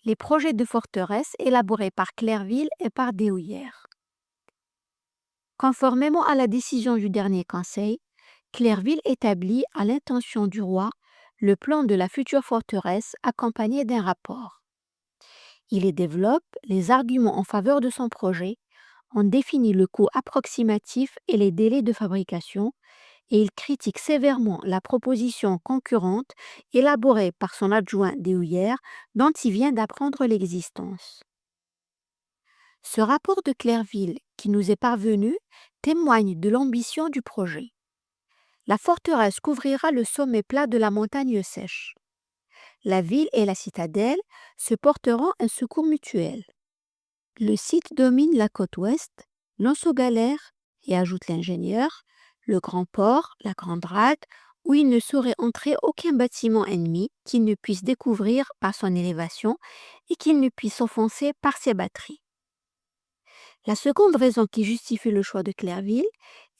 les projets de forteresse élaborés par Clairville et par Deshoulières. Conformément à la décision du dernier conseil, Clairville établit à l'intention du roi le plan de la future forteresse accompagné d'un rapport. Il y développe les arguments en faveur de son projet, en définit le coût approximatif et les délais de fabrication, et il critique sévèrement la proposition concurrente élaborée par son adjoint Deshoulières dont il vient d'apprendre l'existence. Ce rapport de Clairville qui nous est parvenu témoigne de l'ambition du projet. La forteresse couvrira le sommet plat de la montagne sèche. La ville et la citadelle se porteront un secours mutuel. Le site domine la côte ouest, Lanceau-Galère, et ajoute l'ingénieur, le grand port, la grande rade, où il ne saurait entrer aucun bâtiment ennemi qu'il ne puisse découvrir par son élévation et qu'il ne puisse s'enfoncer par ses batteries. La seconde raison qui justifie le choix de Clairville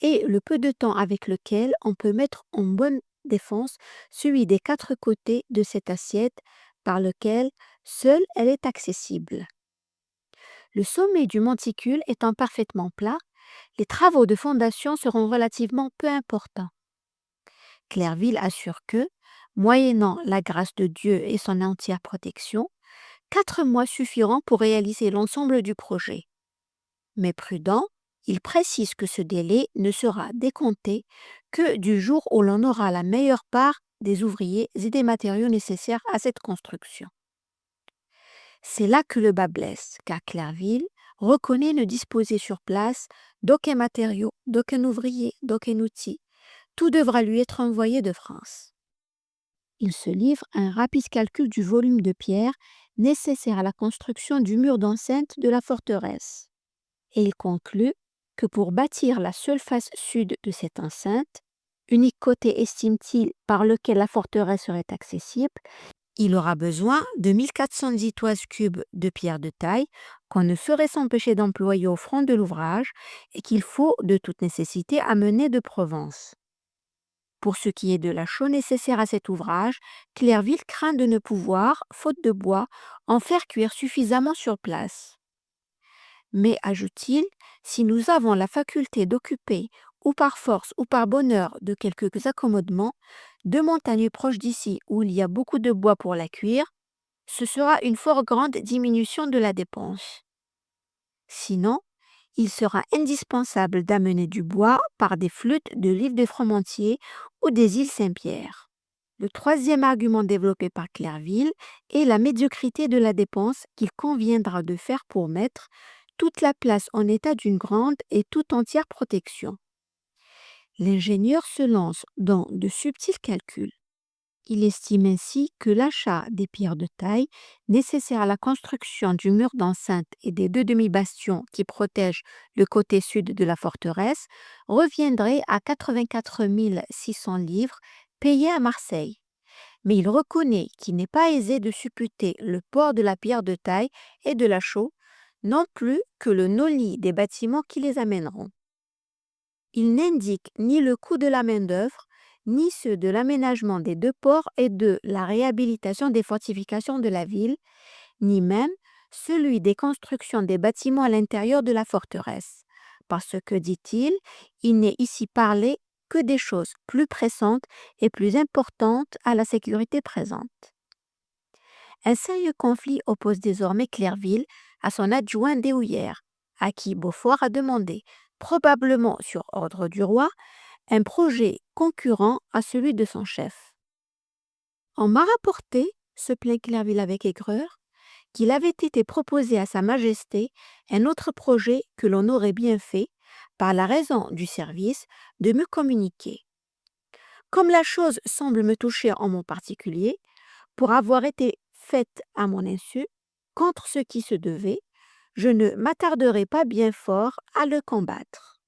est le peu de temps avec lequel on peut mettre en bonne défense celui des 4 côtés de cette assiette par lequel seule elle est accessible. Le sommet du monticule étant parfaitement plat, les travaux de fondation seront relativement peu importants. Clairville assure que, moyennant la grâce de Dieu et son entière protection, 4 mois suffiront pour réaliser l'ensemble du projet. Mais prudent, il précise que ce délai ne sera décompté que du jour où l'on aura la meilleure part des ouvriers et des matériaux nécessaires à cette construction. C'est là que le bât blesse, car Clairville reconnaît ne disposer sur place d'aucun matériau, d'aucun ouvrier, d'aucun outil. Tout devra lui être envoyé de France. Il se livre à un rapide calcul du volume de pierre nécessaire à la construction du mur d'enceinte de la forteresse. Et il conclut que pour bâtir la seule face sud de cette enceinte, unique côté estime-t-il par lequel la forteresse serait accessible, il aura besoin de 1410 toises cubes de pierre de taille qu'on ne saurait s'empêcher d'employer au front de l'ouvrage et qu'il faut de toute nécessité amener de Provence. Pour ce qui est de la chaux nécessaire à cet ouvrage, Clairville craint de ne pouvoir, faute de bois, en faire cuire suffisamment sur place. Mais, ajoute-t-il, si nous avons la faculté d'occuper, ou par force ou par bonheur, de quelques accommodements, 2 montagnes proches d'ici où il y a beaucoup de bois pour la cuire, ce sera une fort grande diminution de la dépense. Sinon, il sera indispensable d'amener du bois par des flûtes de l'île de Fromantier ou des îles Saint-Pierre. Le troisième argument développé par Clairville est la médiocrité de la dépense qu'il conviendra de faire pour mettre toute la place en état d'une grande et toute entière protection. L'ingénieur se lance dans de subtils calculs. Il estime ainsi que l'achat des pierres de taille nécessaires à la construction du mur d'enceinte et des 2 demi-bastions qui protègent le côté sud de la forteresse reviendrait à 84 600 livres payés à Marseille. Mais il reconnaît qu'il n'est pas aisé de supputer le port de la pierre de taille et de la chaux, non plus que le nolli des bâtiments qui les amèneront. Il n'indique ni le coût de la main-d'œuvre, ni ceux de l'aménagement des 2 ports et de la réhabilitation des fortifications de la ville, ni même celui des constructions des bâtiments à l'intérieur de la forteresse, parce que, dit-il, il n'est ici parlé que des choses plus pressantes et plus importantes à la sécurité présente. Un sérieux conflit oppose désormais Clairville à son adjoint Deshoulières, à qui Beaufort a demandé, probablement sur ordre du roi, un projet concurrent à celui de son chef. On m'a rapporté, se plaint Clairville avec aigreur, qu'il avait été proposé à Sa Majesté un autre projet que l'on aurait bien fait, par la raison du service, de me communiquer. Comme la chose semble me toucher en mon particulier, pour avoir été faite à mon insu, contre ce qui se devait, je ne m'attarderai pas bien fort à le combattre.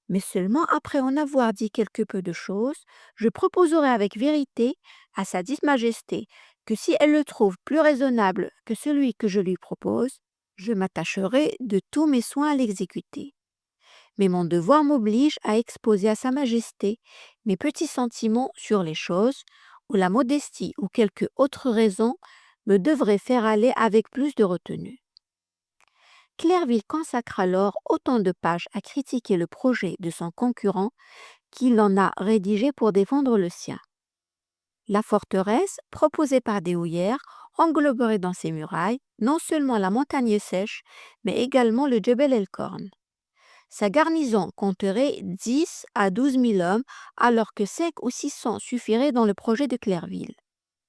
Mais seulement après en avoir dit quelque peu de choses, je proposerai avec vérité à sa dite majesté que si elle le trouve plus raisonnable que celui que je lui propose, je m'attacherai de tous mes soins à l'exécuter. Mais mon devoir m'oblige à exposer à sa majesté mes petits sentiments sur les choses, ou la modestie ou quelque autre raison me devrait faire aller avec plus de retenue. Clairville consacre alors autant de pages à critiquer le projet de son concurrent qu'il en a rédigé pour défendre le sien. La forteresse, proposée par De Houyer, engloberait dans ses murailles non seulement la montagne sèche, mais également le Djebel el-Korn. Sa garnison compterait 10 à 12 000 hommes, alors que 5 ou 600 suffiraient dans le projet de Clairville.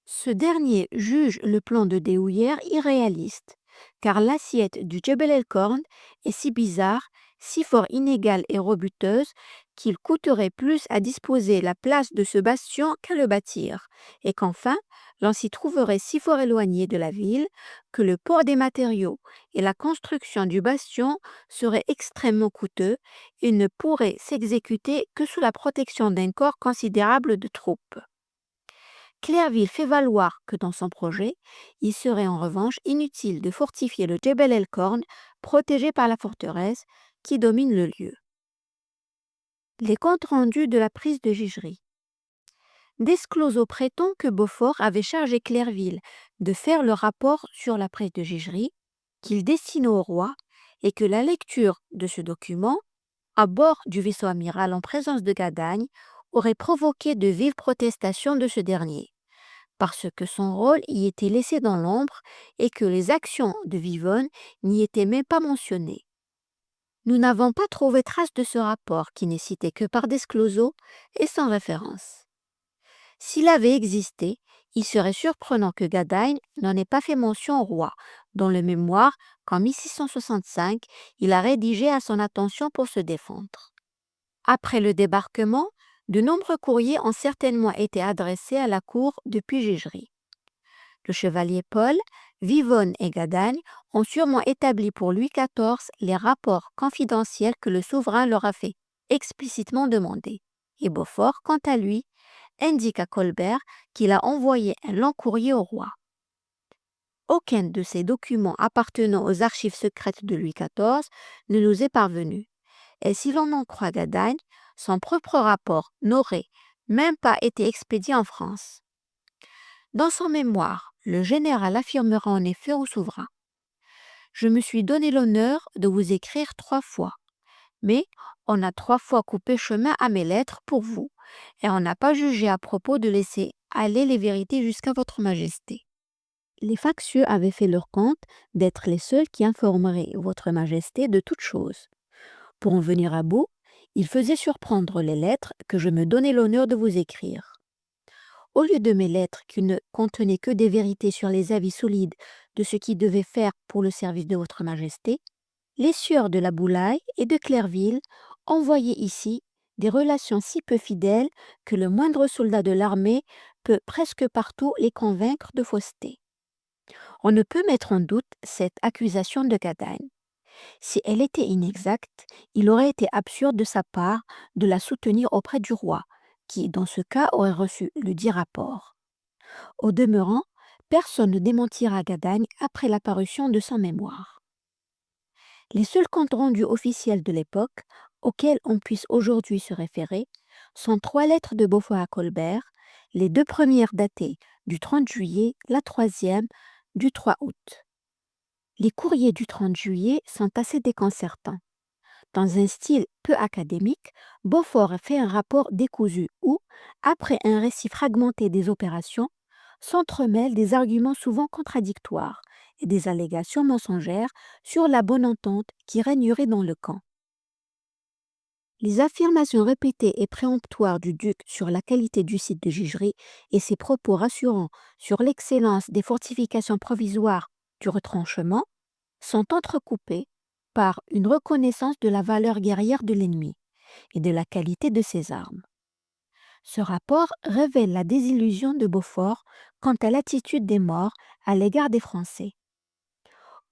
Ce dernier juge le plan de De Houyer irréaliste, car l'assiette du Djebel el-Korn est si bizarre, si fort inégale et rebuteuse, qu'il coûterait plus à disposer la place de ce bastion qu'à le bâtir, et qu'enfin, l'on s'y trouverait si fort éloigné de la ville que le port des matériaux et la construction du bastion seraient extrêmement coûteux et ne pourraient s'exécuter que sous la protection d'un corps considérable de troupes. Clairville fait valoir que dans son projet, il serait en revanche inutile de fortifier le Djebel el-Korn, protégé par la forteresse, qui domine le lieu. Les comptes rendus de la prise de Gigerie. Desclosaux prétend que Beaufort avait chargé Clairville de faire le rapport sur la prise de Gigerie, qu'il destine au roi, et que la lecture de ce document, à bord du vaisseau amiral en présence de Gadagne, aurait provoqué de vives protestations de ce dernier, parce que son rôle y était laissé dans l'ombre et que les actions de Vivonne n'y étaient même pas mentionnées. Nous n'avons pas trouvé trace de ce rapport qui n'est cité que par Desclosaux et sans référence. S'il avait existé, il serait surprenant que Gadagne n'en ait pas fait mention au roi, dans le mémoire qu'en 1665, il a rédigé à son attention pour se défendre. Après le débarquement, de nombreux courriers ont certainement été adressés à la cour depuis Gigerie. Le chevalier Paul, Vivonne et Gadagne ont sûrement établi pour Louis XIV les rapports confidentiels que le souverain leur a fait explicitement demander. Et Beaufort, quant à lui, indique à Colbert qu'il a envoyé un long courrier au roi. Aucun de ces documents appartenant aux archives secrètes de Louis XIV ne nous est parvenu. Et si l'on en croit Gadagne, son propre rapport n'aurait même pas été expédié en France. Dans son mémoire, le général affirmera en effet au souverain: « Je me suis donné l'honneur de vous écrire 3 fois, mais on a 3 fois coupé chemin à mes lettres pour vous, et on n'a pas jugé à propos de laisser aller les vérités jusqu'à votre majesté. » Les factieux avaient fait leur compte d'être les seuls qui informaient votre majesté de toutes choses. Pour en venir à bout, il faisait surprendre les lettres que je me donnais l'honneur de vous écrire. Au lieu de mes lettres qui ne contenaient que des vérités sur les avis solides de ce qui devait faire pour le service de votre majesté, les sieurs de la Boulaye et de Clairville envoyaient ici des relations si peu fidèles que le moindre soldat de l'armée peut presque partout les convaincre de fausseté. On ne peut mettre en doute cette accusation de Gadagne. Si elle était inexacte, il aurait été absurde de sa part de la soutenir auprès du roi, qui, dans ce cas, aurait reçu le dit rapport. Au demeurant, personne ne démentira Gadagne après la parution de son mémoire. Les seuls comptes rendus officiels de l'époque, auxquels on puisse aujourd'hui se référer, sont 3 lettres de Beaufort à Colbert, les 2 premières datées du 30 juillet, la 3e du 3 août. Les courriers du 30 juillet sont assez déconcertants. Dans un style peu académique, Beaufort fait un rapport décousu où, après un récit fragmenté des opérations, s'entremêlent des arguments souvent contradictoires et des allégations mensongères sur la bonne entente qui régnerait dans le camp. Les affirmations répétées et préemptoires du duc sur la qualité du site de Gigerie et ses propos rassurants sur l'excellence des fortifications provisoires du retranchement sont entrecoupés par une reconnaissance de la valeur guerrière de l'ennemi et de la qualité de ses armes. Ce rapport révèle la désillusion de Beaufort quant à l'attitude des morts à l'égard des Français.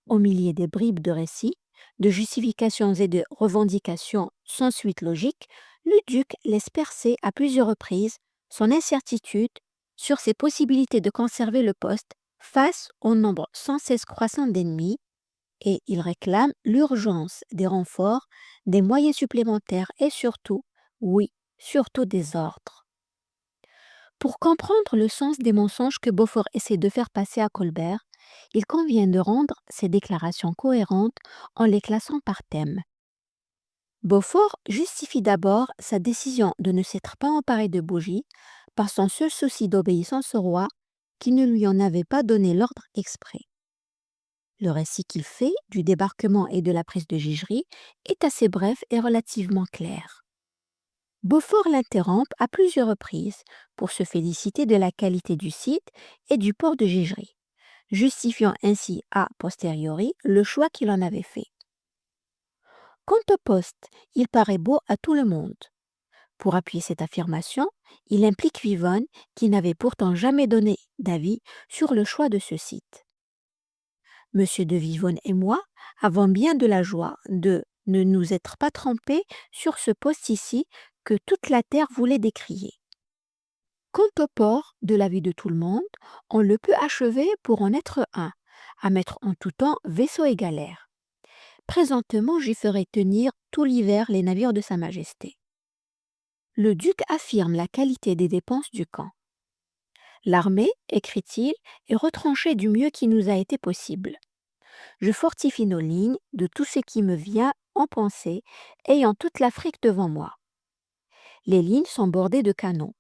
Au milieu des bribes de récits, de justifications et de revendications sans suite logique, le duc laisse percer à plusieurs reprises son incertitude sur ses possibilités de conserver le poste face au nombre sans cesse croissant d'ennemis, et il réclame l'urgence des renforts, des moyens supplémentaires et surtout, oui, surtout des ordres. Pour comprendre le sens des mensonges que Beaufort essaie de faire passer à Colbert, il convient de rendre ses déclarations cohérentes en les classant par thème. Beaufort justifie d'abord sa décision de ne s'être pas emparé de bougies par son seul souci d'obéissance au roi, qui ne lui en avait pas donné l'ordre exprès. Le récit qu'il fait du débarquement et de la prise de Gigery est assez bref et relativement clair. Beaufort l'interrompt à plusieurs reprises pour se féliciter de la qualité du site et du port de Gigery, justifiant ainsi a posteriori le choix qu'il en avait fait. Quant au poste, il paraît beau à tout le monde. Pour appuyer cette affirmation, il implique Vivonne, qui n'avait pourtant jamais donné d'avis sur le choix de ce site. Monsieur de Vivonne et moi avons bien de la joie de ne nous être pas trompés sur ce poste ici que toute la terre voulait décrier. Quant au port, de l'avis de tout le monde, on le peut achever pour en être un, à mettre en tout temps vaisseau et galère. Présentement, j'y ferai tenir tout l'hiver les navires de Sa Majesté. Le duc affirme la qualité des dépenses du camp. L'armée, écrit-il, est retranchée du mieux qui nous a été possible. Je fortifie nos lignes de tout ce qui me vient en pensée, ayant toute l'Afrique devant moi. Les lignes sont bordées de canons.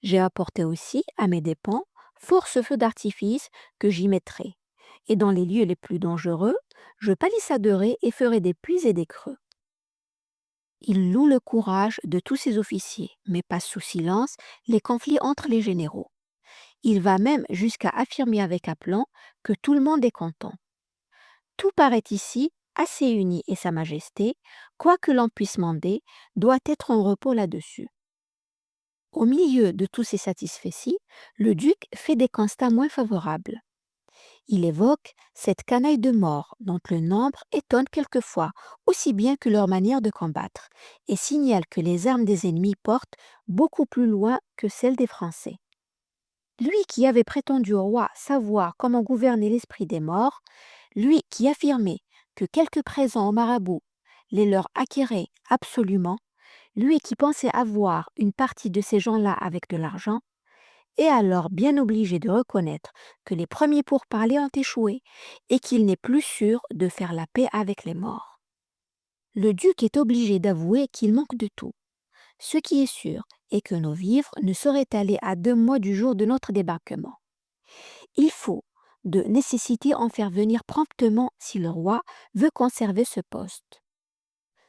J'ai apporté aussi, à mes dépens, force feux d'artifice que j'y mettrai. Et dans les lieux les plus dangereux, je palissaderai et ferai des puits et des creux. Il loue le courage de tous ses officiers, mais passe sous silence les conflits entre les généraux. Il va même jusqu'à affirmer avec aplomb que tout le monde est content. Tout paraît ici assez uni et Sa Majesté, quoi que l'on puisse mander, doit être en repos là-dessus. Au milieu de tous ces satisfaits-ci, le duc fait des constats moins favorables. Il évoque cette canaille de morts dont le nombre étonne quelquefois, aussi bien que leur manière de combattre, et signale que les armes des ennemis portent beaucoup plus loin que celles des Français. Lui qui avait prétendu au roi savoir comment gouverner l'esprit des morts, lui qui affirmait que quelques présents au marabout les leur acquéraient absolument, lui qui pensait avoir une partie de ces gens-là avec de l'argent, est alors bien obligé de reconnaître que les premiers pourparlers ont échoué et qu'il n'est plus sûr de faire la paix avec les morts. Le duc est obligé d'avouer qu'il manque de tout. Ce qui est sûr est que nos vivres ne sauraient aller à 2 mois du jour de notre débarquement. Il faut, de nécessité, en faire venir promptement si le roi veut conserver ce poste.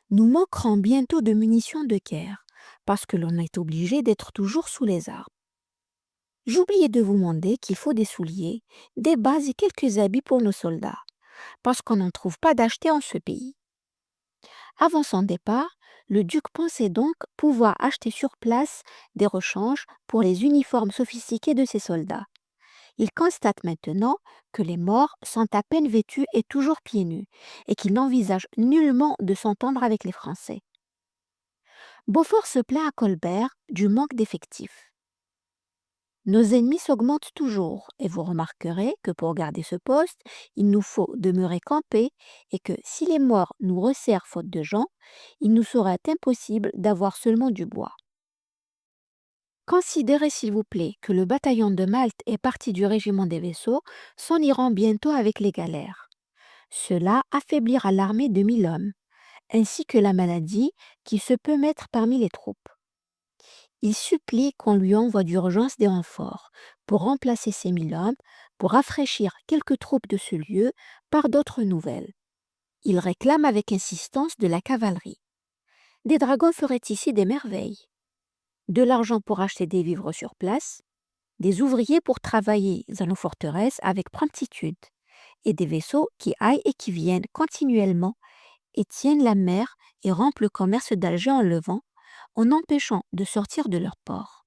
Nous manquerons bientôt de munitions de guerre, parce que l'on est obligé d'être toujours sous les arbres. J'oubliais de vous demander qu'il faut des souliers, des bas et quelques habits pour nos soldats, parce qu'on n'en trouve pas d'acheter en ce pays. Avant son départ, le duc pensait donc pouvoir acheter sur place des rechanges pour les uniformes sophistiqués de ses soldats. Il constate maintenant que les morts sont à peine vêtus et toujours pieds nus, et qu'il n'envisage nullement de s'entendre avec les Français. Beaufort se plaint à Colbert du manque d'effectifs. Nos ennemis s'augmentent toujours, et vous remarquerez que pour garder ce poste, il nous faut demeurer campés et que si les morts nous resserrent faute de gens, il nous sera impossible d'avoir seulement du bois. Considérez s'il vous plaît que le bataillon de Malte est parti du régiment des vaisseaux, s'en iront bientôt avec les galères. Cela affaiblira l'armée de 1000 hommes, ainsi que la maladie qui se peut mettre parmi les troupes. Il supplie qu'on lui envoie d'urgence des renforts pour remplacer ces 1000 hommes, pour rafraîchir quelques troupes de ce lieu par d'autres nouvelles. Il réclame avec insistance de la cavalerie. Des dragons feraient ici des merveilles. De l'argent pour acheter des vivres sur place, des ouvriers pour travailler dans nos forteresses avec promptitude, et des vaisseaux qui aillent et qui viennent continuellement et tiennent la mer et rompent le commerce d'Alger en levant, en empêchant de sortir de leur port.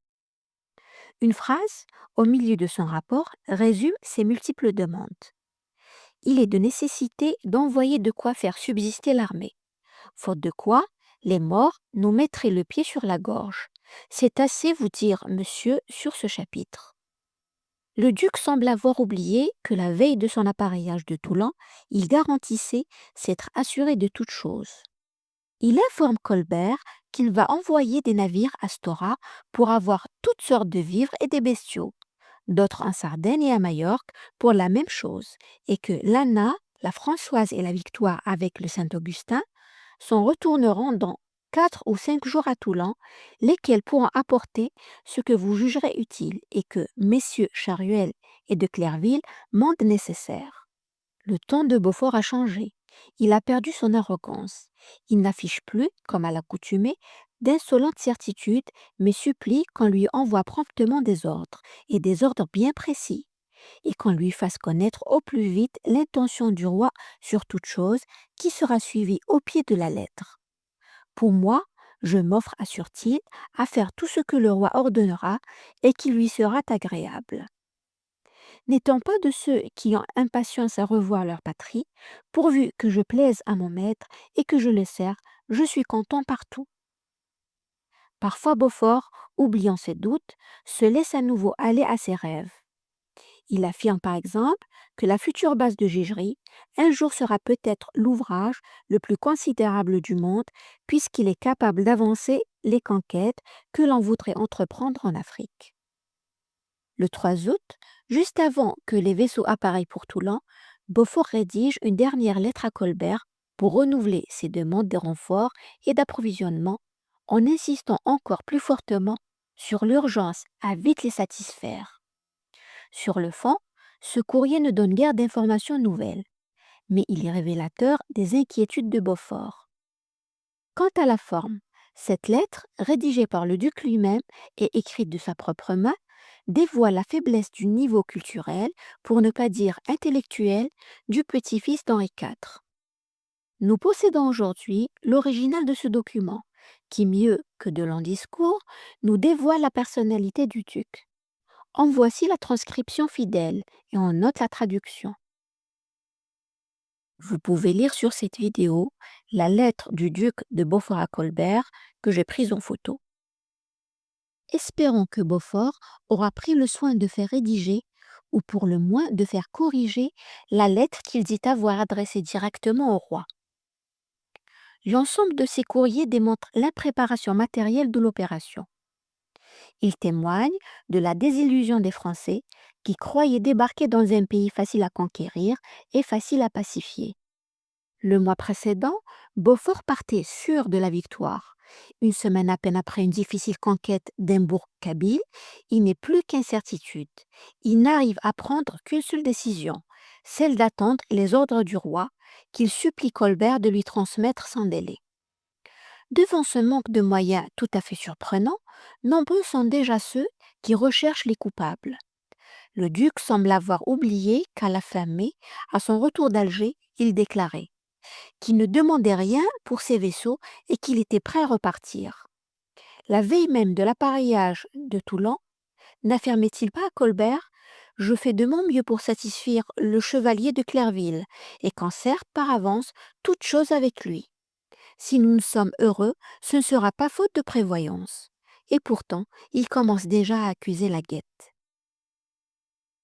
Une phrase, au milieu de son rapport, résume ces multiples demandes. Il est de nécessité d'envoyer de quoi faire subsister l'armée, faute de quoi les morts nous mettraient le pied sur la gorge. C'est assez vous dire, monsieur, sur ce chapitre. Le duc semble avoir oublié que la veille de son appareillage de Toulon, il garantissait s'être assuré de toutes choses. Il informe Colbert qu'il va envoyer des navires à Stora pour avoir toutes sortes de vivres et des bestiaux, d'autres en Sardaigne et à Majorque pour la même chose, et que l'Anna, la Françoise et la Victoire avec le Saint-Augustin s'en retourneront dans 4 ou 5 jours à Toulon, lesquels pourront apporter ce que vous jugerez utile et que messieurs Charuel et de Clerville mandent nécessaire. Le ton de Beaufort a changé. Il a perdu son arrogance. Il n'affiche plus, comme à l'accoutumée, d'insolentes certitudes, mais supplie qu'on lui envoie promptement des ordres, et des ordres bien précis, et qu'on lui fasse connaître au plus vite l'intention du roi sur toute chose, qui sera suivie au pied de la lettre. Pour moi, je m'offre, assure-t-il, à faire tout ce que le roi ordonnera et qui lui sera agréable. N'étant pas de ceux qui ont impatience à revoir leur patrie, pourvu que je plaise à mon maître et que je le sers, je suis content partout. Parfois Beaufort, oubliant ses doutes, se laisse à nouveau aller à ses rêves. Il affirme par exemple que la future base de Gigerie un jour sera peut-être l'ouvrage le plus considérable du monde puisqu'il est capable d'avancer les conquêtes que l'on voudrait entreprendre en Afrique. Le 3 août, juste avant que les vaisseaux appareillent pour Toulon, Beaufort rédige une dernière lettre à Colbert pour renouveler ses demandes de renforts et d'approvisionnement en insistant encore plus fortement sur l'urgence à vite les satisfaire. Sur le fond, ce courrier ne donne guère d'informations nouvelles, mais il est révélateur des inquiétudes de Beaufort. Quant à la forme, cette lettre, rédigée par le duc lui-même et écrite de sa propre main, dévoile la faiblesse du niveau culturel, pour ne pas dire intellectuel, du petit-fils d'Henri IV. Nous possédons aujourd'hui l'original de ce document, qui, mieux que de longs discours, nous dévoile la personnalité du duc. En voici la transcription fidèle et on note la traduction. Vous pouvez lire sur cette vidéo la lettre du duc de Beaufort à Colbert que j'ai prise en photo. Espérons que Beaufort aura pris le soin de faire rédiger, ou pour le moins de faire corriger, la lettre qu'il dit avoir adressée directement au roi. L'ensemble de ces courriers démontre l'impréparation matérielle de l'opération. Il témoigne de la désillusion des Français qui croyaient débarquer dans un pays facile à conquérir et facile à pacifier. Le mois précédent, Beaufort partait sûr de la victoire. Une semaine à peine après une difficile conquête d'Imbourg-Kabyle, il n'est plus qu'incertitude. Il n'arrive à prendre qu'une seule décision, celle d'attendre les ordres du roi, qu'il supplie Colbert de lui transmettre sans délai. Devant ce manque de moyens tout à fait surprenant, nombreux sont déjà ceux qui recherchent les coupables. Le duc semble avoir oublié qu'à la fin mai, à son retour d'Alger, il déclarait qu'il ne demandait rien pour ses vaisseaux et qu'il était prêt à repartir. La veille même de l'appareillage de Toulon, n'affirmait-il pas à Colbert: je fais de mon mieux pour satisfaire le chevalier de Clerville et concerte par avance toute chose avec lui. Si nous sommes heureux, ce ne sera pas faute de prévoyance. Et pourtant, il commence déjà à accuser la guette.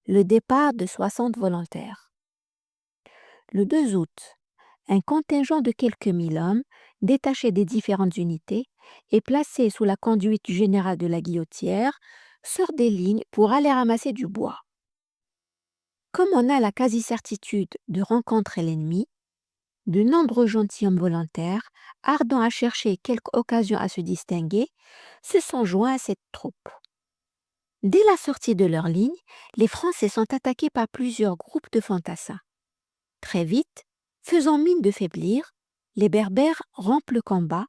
Le départ de 60 volontaires. Le 2 août, un contingent de quelques 1 000 hommes, détaché des différentes unités et placé sous la conduite du général de la Guillotière, sort des lignes pour aller ramasser du bois. Comme on a la quasi-certitude de rencontrer l'ennemi, de nombreux gentilshommes volontaires, ardents à chercher quelque occasion à se distinguer, se sont joints à cette troupe. Dès la sortie de leur ligne, les Français sont attaqués par plusieurs groupes de fantassins. Très vite, faisant mine de faiblir, les Berbères rompent le combat,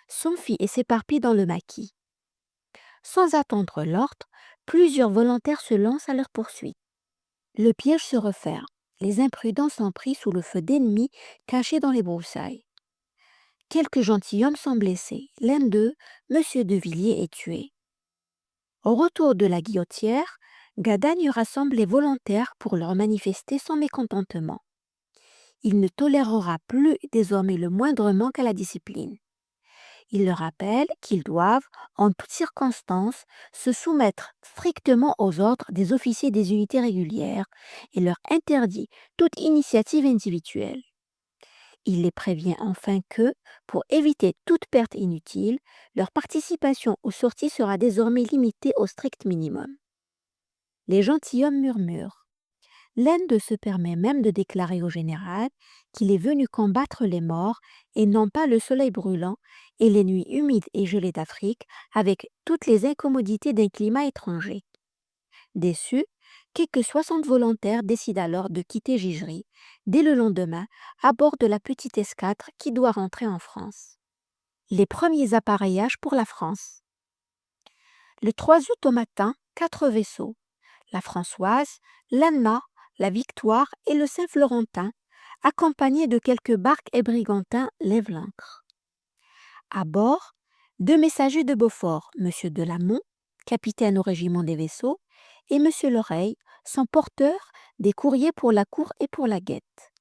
s'enfuient et s'éparpillent dans le maquis. Sans attendre l'ordre, plusieurs volontaires se lancent à leur poursuite. Le piège se referme. Les imprudents sont pris sous le feu d'ennemis cachés dans les broussailles. Quelques gentilshommes sont blessés. L'un d'eux, M. de Villiers, est tué. Au retour de la Guillotière, Gadagne rassemble les volontaires pour leur manifester son mécontentement. Il ne tolérera plus désormais le moindre manque à la discipline. Il leur rappelle qu'ils doivent, en toutes circonstances, se soumettre strictement aux ordres des officiers des unités régulières et leur interdit toute initiative individuelle. Il les prévient enfin que, pour éviter toute perte inutile, leur participation aux sorties sera désormais limitée au strict minimum. Les gentilshommes murmurent. L'Inde se permet même de déclarer au général qu'il est venu combattre les morts et non pas le soleil brûlant et les nuits humides et gelées d'Afrique avec toutes les incommodités d'un climat étranger. Déçus, quelques 60 volontaires décident alors de quitter Gigri dès le lendemain à bord de la petite escadre qui doit rentrer en France. Les premiers appareillages pour la France. Le 3 août au matin, 4 vaisseaux, la Françoise, l'Anna, la Victoire et le Saint-Florentin, accompagnés de quelques barques et brigantins, lèvent l'ancre. À bord, 2 messagers de Beaufort, M. Delamont, capitaine au régiment des vaisseaux, et M. Loreille, sont porteurs des courriers pour la cour et pour la guette.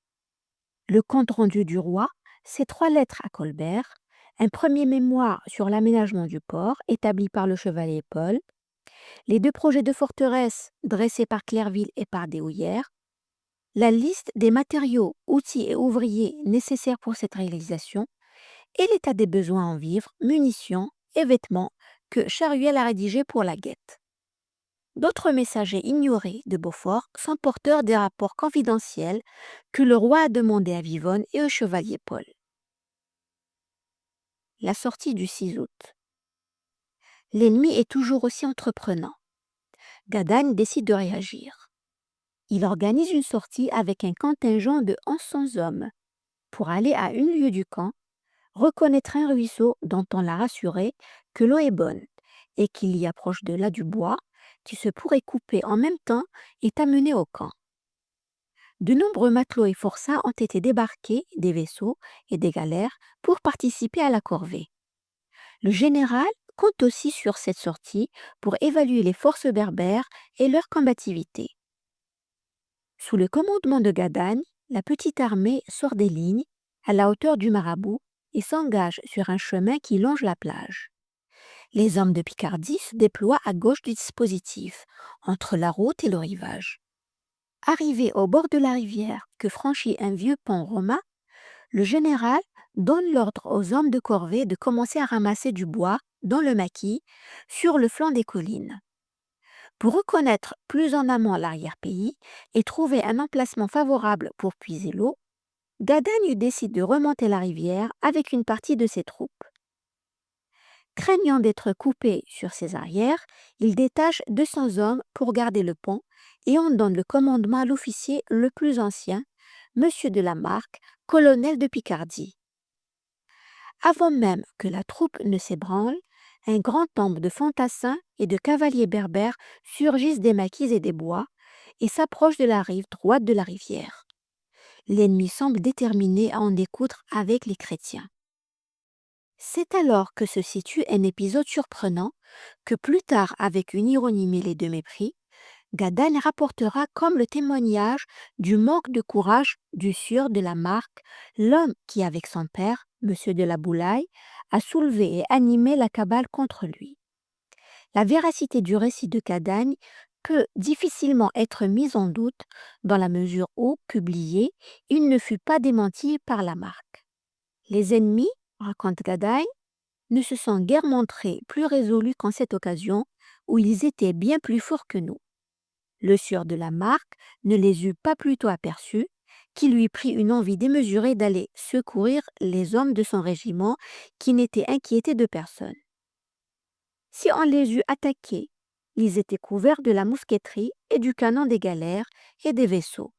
Le compte-rendu du roi, c'est 3 lettres à Colbert, un premier mémoire sur l'aménagement du port établi par le chevalier Paul, les 2 projets de forteresse dressés par Clerville et par Deshoulières, la liste des matériaux, outils et ouvriers nécessaires pour cette réalisation et l'état des besoins en vivres, munitions et vêtements que Charuel a rédigé pour la guette. D'autres messagers ignorés de Beaufort sont porteurs des rapports confidentiels que le roi a demandés à Vivonne et au chevalier Paul. La sortie du 6 août. L'ennemi est toujours aussi entreprenant. Gadagne décide de réagir. Il organise une sortie avec un contingent de 1100 hommes pour aller à 1 lieue du camp, reconnaître un ruisseau dont on l'a rassuré que l'eau est bonne et qu'il y approche de là du bois qui se pourrait couper en même temps est amené au camp. De nombreux matelots et forçats ont été débarqués des vaisseaux et des galères pour participer à la corvée. Le général compte aussi sur cette sortie pour évaluer les forces berbères et leur combativité. Sous le commandement de Gadagne, la petite armée sort des lignes à la hauteur du Marabout et s'engage sur un chemin qui longe la plage. Les hommes de Picardie se déploient à gauche du dispositif, entre la route et le rivage. Arrivé au bord de la rivière que franchit un vieux pont romain, le général donne l'ordre aux hommes de corvée de commencer à ramasser du bois dans le maquis sur le flanc des collines. Pour reconnaître plus en amont l'arrière-pays et trouver un emplacement favorable pour puiser l'eau, Gadagne décide de remonter la rivière avec une partie de ses troupes. Craignant d'être coupé sur ses arrières, il détache 200 hommes pour garder le pont et en donne le commandement à l'officier le plus ancien, M. de la Marque, colonel de Picardie. Avant même que la troupe ne s'ébranle, un grand nombre de fantassins et de cavaliers berbères surgissent des maquis et des bois et s'approchent de la rive droite de la rivière. L'ennemi semble déterminé à en découdre avec les chrétiens. C'est alors que se situe un épisode surprenant que plus tard, avec une ironie mêlée de mépris, Gadagne rapportera comme le témoignage du manque de courage du sieur de la Marque, l'homme qui, avec son père, M. de la Boulaye, a soulevé et animé la cabale contre lui. La véracité du récit de Gadagne peut difficilement être mise en doute dans la mesure où, publié, il ne fut pas démenti par la Marque. Les ennemis, raconte Gadagne, ne se sont guère montrés plus résolus qu'en cette occasion où ils étaient bien plus forts que nous. Le sieur de la Marque ne les eut pas plutôt aperçus qu'il lui prit une envie démesurée d'aller secourir les hommes de son régiment qui n'étaient inquiétés de personne. Si on les eût attaqués, ils étaient couverts de la mousqueterie et du canon des galères et des vaisseaux.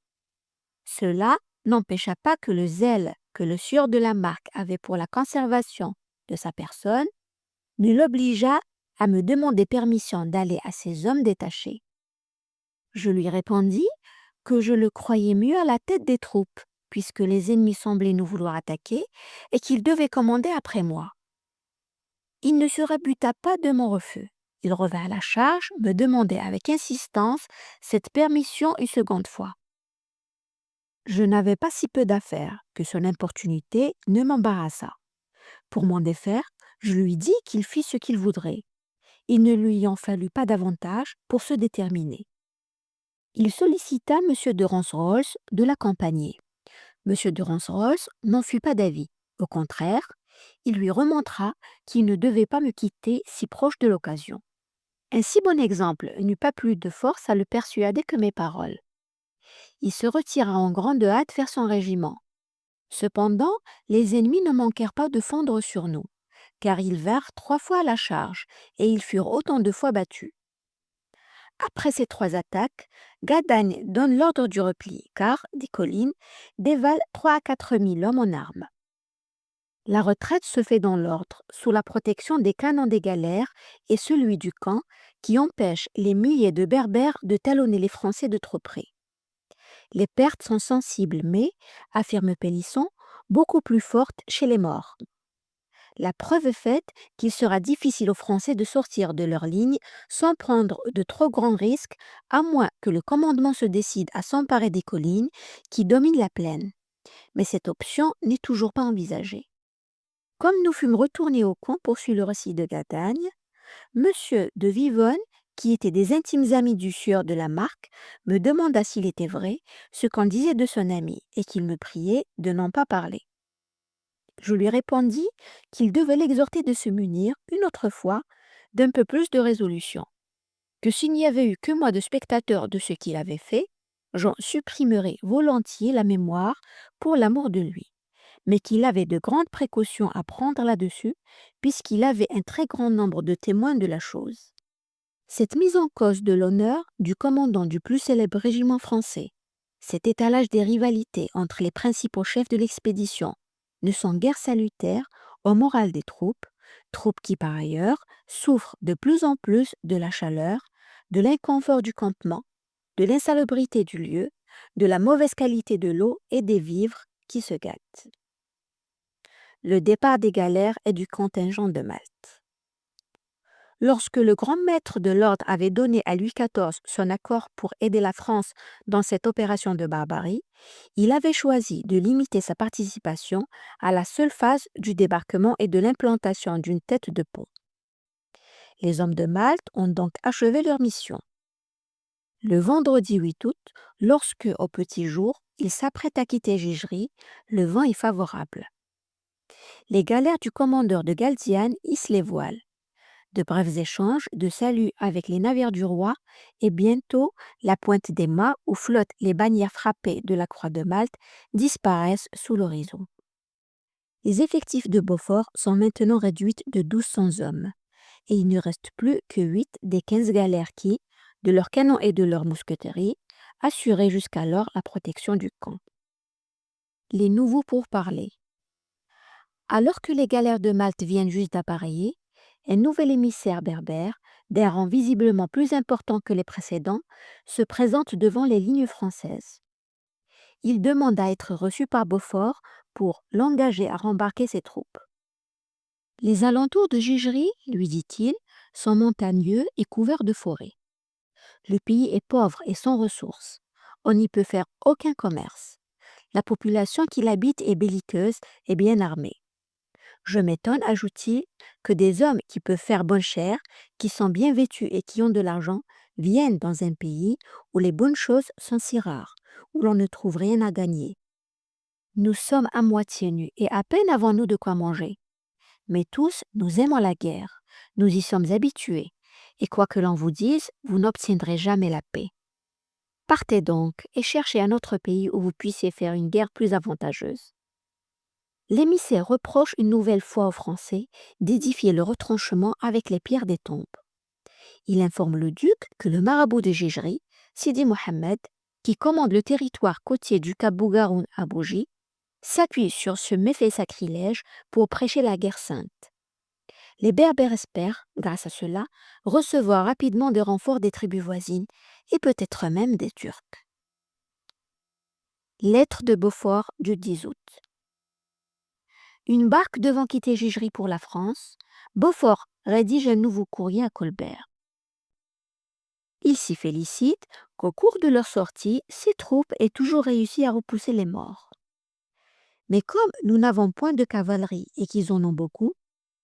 Cela n'empêcha pas que le zèle que le sieur de la Marque avait pour la conservation de sa personne ne l'obligea à me demander permission d'aller à ces hommes détachés. Je lui répondis que je le croyais mieux à la tête des troupes, puisque les ennemis semblaient nous vouloir attaquer et qu'il devait commander après moi. Il ne se rebuta pas de mon refus. Il revint à la charge, me demandait avec insistance cette permission une seconde fois. Je n'avais pas si peu d'affaires que son importunité ne m'embarrassa. Pour m'en défaire, je lui dis qu'il fit ce qu'il voudrait. Il ne lui en fallut pas davantage pour se déterminer. Il sollicita M. de Roncesvalles de l'accompagner. M. de Roncesvalles n'en fut pas d'avis. Au contraire, il lui remontra qu'il ne devait pas me quitter si proche de l'occasion. Un si bon exemple n'eut pas plus de force à le persuader que mes paroles. Il se retira en grande hâte vers son régiment. Cependant, les ennemis ne manquèrent pas de fondre sur nous, car ils vinrent 3 fois à la charge, et ils furent autant de fois battus. Après ces 3 attaques, Gadagne donne l'ordre du repli, car, des collines, dévalent 3 à 4 000 hommes en armes. La retraite se fait dans l'ordre, sous la protection des canons des galères et celui du camp, qui empêche les milliers de Berbères de talonner les Français de trop près. Les pertes sont sensibles, mais, affirme Pélisson, beaucoup plus fortes chez les morts. La preuve est faite qu'il sera difficile aux Français de sortir de leur ligne sans prendre de trop grands risques, à moins que le commandement se décide à s'emparer des collines qui dominent la plaine. Mais cette option n'est toujours pas envisagée. Comme nous fûmes retournés au camp, poursuit le récit de Gadagne, Monsieur de Vivonne, qui était des intimes amis du sieur de la Marque, me demanda s'il était vrai ce qu'en disait de son ami et qu'il me priait de n'en pas parler. Je lui répondis qu'il devait l'exhorter de se munir, une autre fois, d'un peu plus de résolution, que s'il n'y avait eu que moi de spectateur de ce qu'il avait fait, j'en supprimerais volontiers la mémoire pour l'amour de lui, mais qu'il avait de grandes précautions à prendre là-dessus, puisqu'il avait un très grand nombre de témoins de la chose. Cette mise en cause de l'honneur du commandant du plus célèbre régiment français, cet étalage des rivalités entre les principaux chefs de l'expédition, ne sont guère salutaires au moral des troupes qui par ailleurs souffrent de plus en plus de la chaleur, de l'inconfort du campement, de l'insalubrité du lieu, de la mauvaise qualité de l'eau et des vivres qui se gâtent. Le départ des galères et du contingent de Malte. Lorsque le grand maître de l'ordre avait donné à Louis XIV son accord pour aider la France dans cette opération de barbarie, il avait choisi de limiter sa participation à la seule phase du débarquement et de l'implantation d'une tête de pont. Les hommes de Malte ont donc achevé leur mission. Le vendredi 8 août, lorsque, au petit jour, ils s'apprêtent à quitter Gigery, le vent est favorable. Les galères du commandeur de Galziane hissent les voiles. De brefs échanges de saluts avec les navires du roi et bientôt la pointe des mâts où flottent les bannières frappées de la croix de Malte disparaissent sous l'horizon. Les effectifs de Beaufort sont maintenant réduits de 1200 hommes et il ne reste plus que 8 des 15 galères qui, de leurs canons et de leurs mousqueteries, assuraient jusqu'alors la protection du camp. Les nouveaux pourparlers. Alors que les galères de Malte viennent juste d'appareiller, un nouvel émissaire berbère, d'un rang visiblement plus important que les précédents, se présente devant les lignes françaises. Il demande à être reçu par Beaufort pour l'engager à rembarquer ses troupes. Les alentours de Gigery, lui dit-il, sont montagneux et couverts de forêts. Le pays est pauvre et sans ressources. On n'y peut faire aucun commerce. La population qui l'habite est belliqueuse et bien armée. Je m'étonne, ajoute-t-il, que des hommes qui peuvent faire bonne chère, qui sont bien vêtus et qui ont de l'argent, viennent dans un pays où les bonnes choses sont si rares, où l'on ne trouve rien à gagner. Nous sommes à moitié nus et à peine avons-nous de quoi manger. Mais tous, nous aimons la guerre, nous y sommes habitués, et quoi que l'on vous dise, vous n'obtiendrez jamais la paix. Partez donc et cherchez un autre pays où vous puissiez faire une guerre plus avantageuse. L'émissaire reproche une nouvelle fois aux Français d'édifier le retranchement avec les pierres des tombes. Il informe le duc que le marabout de Gigery, Sidi Mohammed, qui commande le territoire côtier du Cap Bougaroun à Bougie, s'appuie sur ce méfait sacrilège pour prêcher la guerre sainte. Les Berbères espèrent, grâce à cela, recevoir rapidement des renforts des tribus voisines et peut-être même des Turcs. Lettre de Beaufort du 10 août. Une barque devant quitter Gigery pour la France, Beaufort rédige un nouveau courrier à Colbert. Il s'y félicite qu'au cours de leur sortie, ses troupes aient toujours réussi à repousser les morts. Mais comme nous n'avons point de cavalerie et qu'ils en ont beaucoup,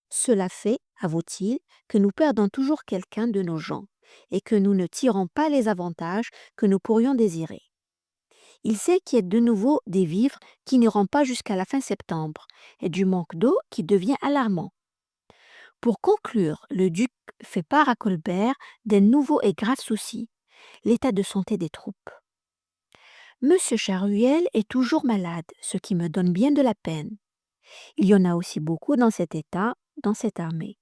cela fait, avoue-t-il, que nous perdons toujours quelqu'un de nos gens et que nous ne tirons pas les avantages que nous pourrions désirer. Il s'inquiète de nouveau des vivres qui n'iront pas jusqu'à la fin septembre et du manque d'eau qui devient alarmant. Pour conclure, le duc fait part à Colbert d'un nouveau et grave souci, l'état de santé des troupes. Monsieur Charuel est toujours malade, ce qui me donne bien de la peine. Il y en a aussi beaucoup dans cet état, dans cette armée.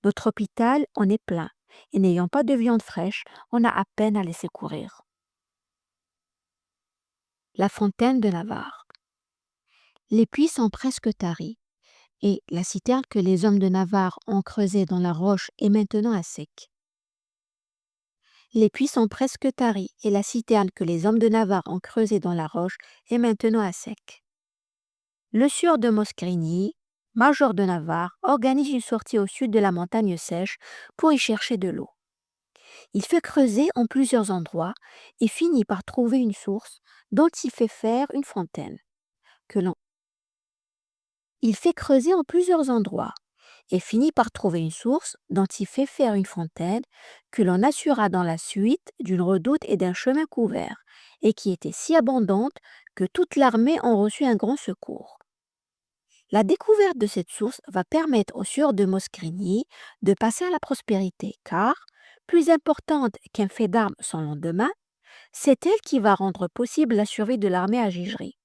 Notre hôpital en est plein, et n'ayant pas de viande fraîche, on a à peine à les secourir. La fontaine de Navarre. Les puits sont presque taris, et la citerne que les hommes de Navarre ont creusée dans la roche est maintenant à sec. Les puits sont presque taris, et la citerne que les hommes de Navarre ont creusée dans la roche est maintenant à sec. Le sieur de Moscrini, major de Navarre, organise une sortie au sud de la montagne sèche pour y chercher de l'eau. Il fait creuser en plusieurs endroits et finit par trouver une source dont il fait faire une fontaine. Il fait creuser en plusieurs endroits et finit par trouver une source dont il fait faire une fontaine que l'on assura dans la suite d'une redoute et d'un chemin couvert, et qui était si abondante que toute l'armée en reçut un grand secours. La découverte de cette source va permettre au sieur de Moscrini de passer à la prospérité, car, plus importante qu'un fait d'armes sans lendemain, c'est elle qui va rendre possible la survie de l'armée à Gigery,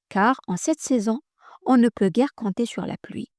car en cette saison, on ne peut guère compter sur la pluie.